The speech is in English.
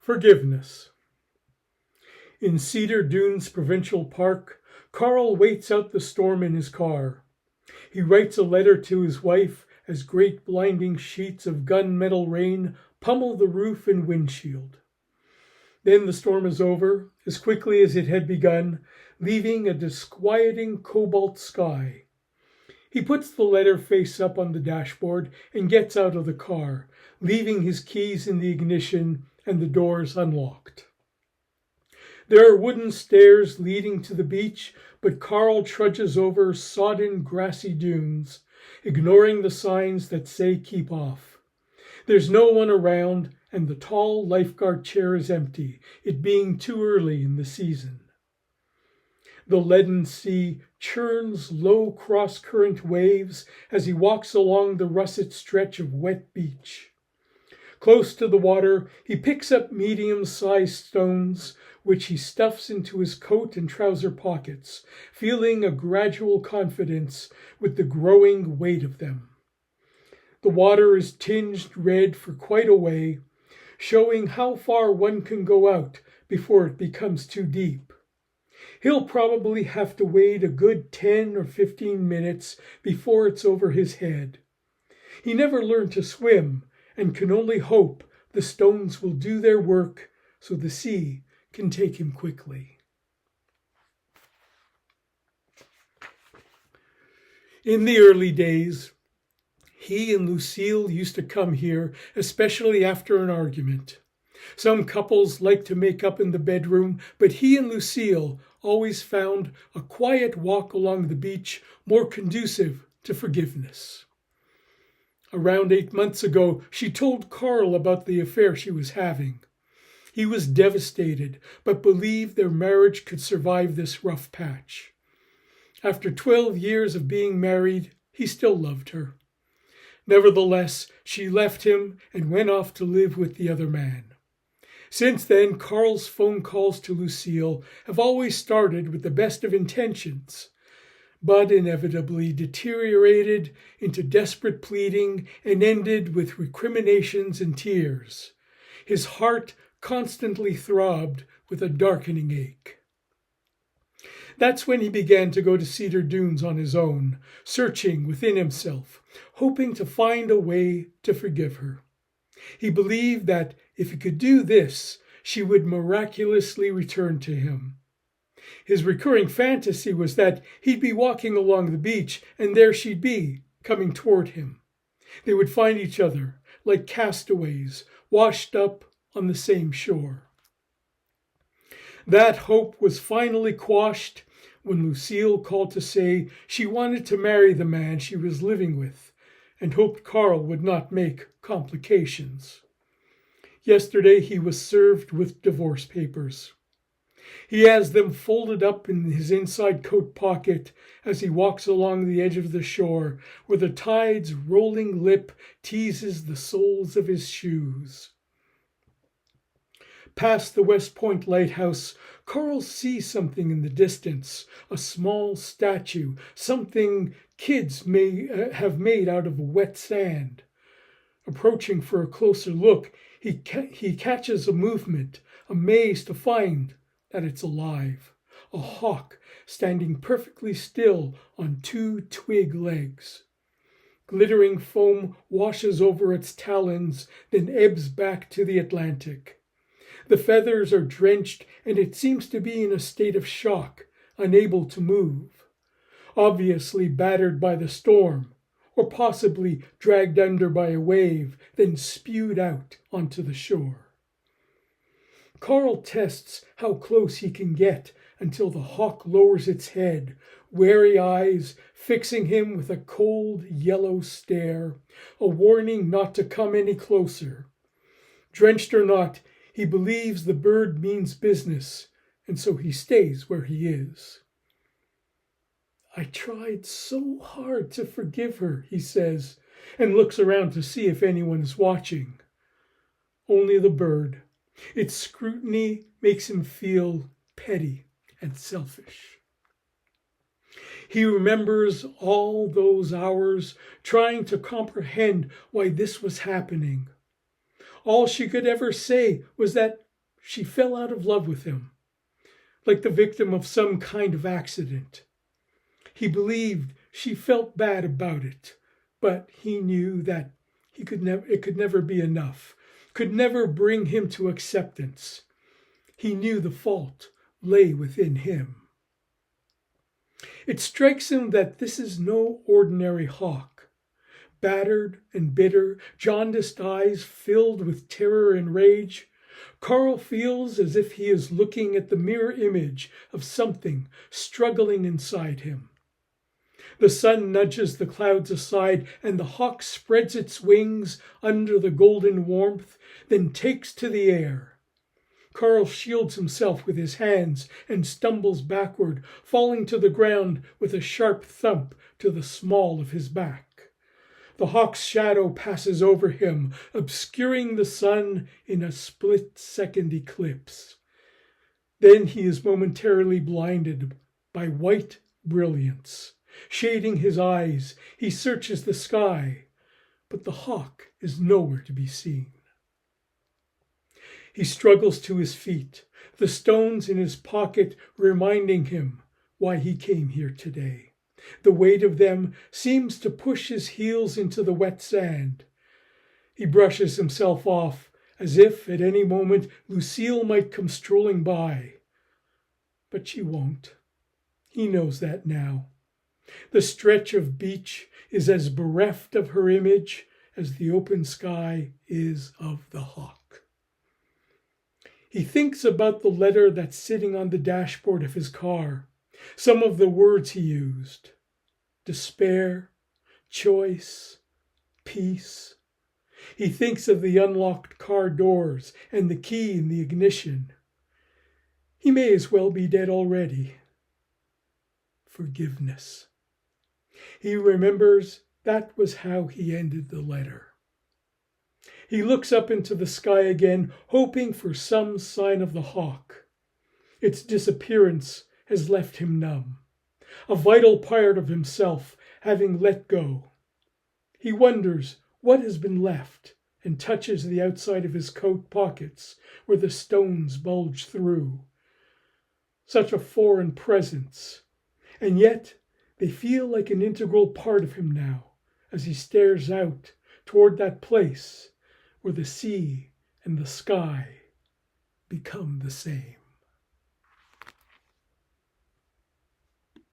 Forgiveness. In Cedar Dunes Provincial Park, Carl waits out the storm in his car. He writes a letter to his wife as great blinding sheets of gunmetal rain pummel the roof and windshield. Then the storm is over, as quickly as it had begun, leaving a disquieting cobalt sky. He puts the letter face up on the dashboard and gets out of the car, leaving his keys in the ignition and the doors unlocked. There are wooden stairs leading to the beach, but Carl trudges over sodden grassy dunes, ignoring the signs that say keep off. There's no one around, and the tall lifeguard chair is empty, it being too early in the season. The leaden sea churns low cross-current waves as he walks along the russet stretch of wet beach. Close to the water, he picks up medium-sized stones, which he stuffs into his coat and trouser pockets, feeling a gradual confidence with the growing weight of them. The water is tinged red for quite a way, showing how far one can go out before it becomes too deep. He'll probably have to wait a good 10 or 15 minutes before it's over his head. He never learned to swim and can only hope the stones will do their work so the sea can take him quickly. In the early days, he and Lucille used to come here, especially after an argument. Some couples like to make up in the bedroom, but he and Lucille always found a quiet walk along the beach more conducive to forgiveness. Around 8 months ago, she told Carl about the affair she was having. He was devastated, but believed their marriage could survive this rough patch. After 12 years of being married, he still loved her. Nevertheless, she left him and went off to live with the other man. Since then, Carl's phone calls to Lucille have always started with the best of intentions, but inevitably deteriorated into desperate pleading and ended with recriminations and tears. His heart constantly throbbed with a darkening ache. That's when he began to go to Cedar Dunes on his own, searching within himself, hoping to find a way to forgive her. He believed that if he could do this, she would miraculously return to him. His recurring fantasy was that he'd be walking along the beach, and there she'd be, coming toward him. They would find each other, like castaways, washed up on the same shore. That hope was finally quashed when Lucille called to say she wanted to marry the man she was living with, and hoped Carl would not make complications. Yesterday he was served with divorce papers. He has them folded up in his inside coat pocket as he walks along the edge of the shore, where the tide's rolling lip teases the soles of his shoes. Past the West Point Lighthouse, Carl sees something in the distance, a small statue, something kids may have made out of wet sand. Approaching for a closer look, he catches a movement, amazed to find that it's alive. A hawk standing perfectly still on 2 twig legs. Glittering foam washes over its talons, then ebbs back to the Atlantic. The feathers are drenched, and it seems to be in a state of shock, unable to move. Obviously battered by the storm, or possibly dragged under by a wave, then spewed out onto the shore. Carl tests how close he can get until the hawk lowers its head, wary eyes fixing him with a cold yellow stare, a warning not to come any closer. Drenched or not, he believes the bird means business, and so he stays where he is. I tried so hard to forgive her, he says, and looks around to see if anyone is watching. Only the bird. Its scrutiny makes him feel petty and selfish. He remembers all those hours trying to comprehend why this was happening. All she could ever say was that she fell out of love with him, like the victim of some kind of accident. He believed she felt bad about it, but he knew that it could never be enough, could never bring him to acceptance. He knew the fault lay within him. It strikes him that this is no ordinary hawk. Battered and bitter, jaundiced eyes filled with terror and rage, Carl feels as if he is looking at the mirror image of something struggling inside him. The sun nudges the clouds aside, and the hawk spreads its wings under the golden warmth, then takes to the air. Carl shields himself with his hands and stumbles backward, falling to the ground with a sharp thump to the small of his back. The hawk's shadow passes over him, obscuring the sun in a split-second eclipse. Then he is momentarily blinded by white brilliance. Shading his eyes, he searches the sky, but the hawk is nowhere to be seen. He struggles to his feet, the stones in his pocket reminding him why he came here today. The weight of them seems to push his heels into the wet sand. He brushes himself off, as if at any moment Lucille might come strolling by. But she won't. He knows that now. The stretch of beach is as bereft of her image as the open sky is of the hawk. He thinks about the letter that's sitting on the dashboard of his car, some of the words he used: despair, choice, peace. He thinks of the unlocked car doors and the key in the ignition. He may as well be dead already. Forgiveness. He remembers that was how he ended the letter. He looks up into the sky again, hoping for some sign of the hawk. Its disappearance has left him numb, a vital part of himself having let go. He wonders what has been left and touches the outside of his coat pockets where the stones bulge through. Such a foreign presence, and yet they feel like an integral part of him now as he stares out toward that place where the sea and the sky become the same.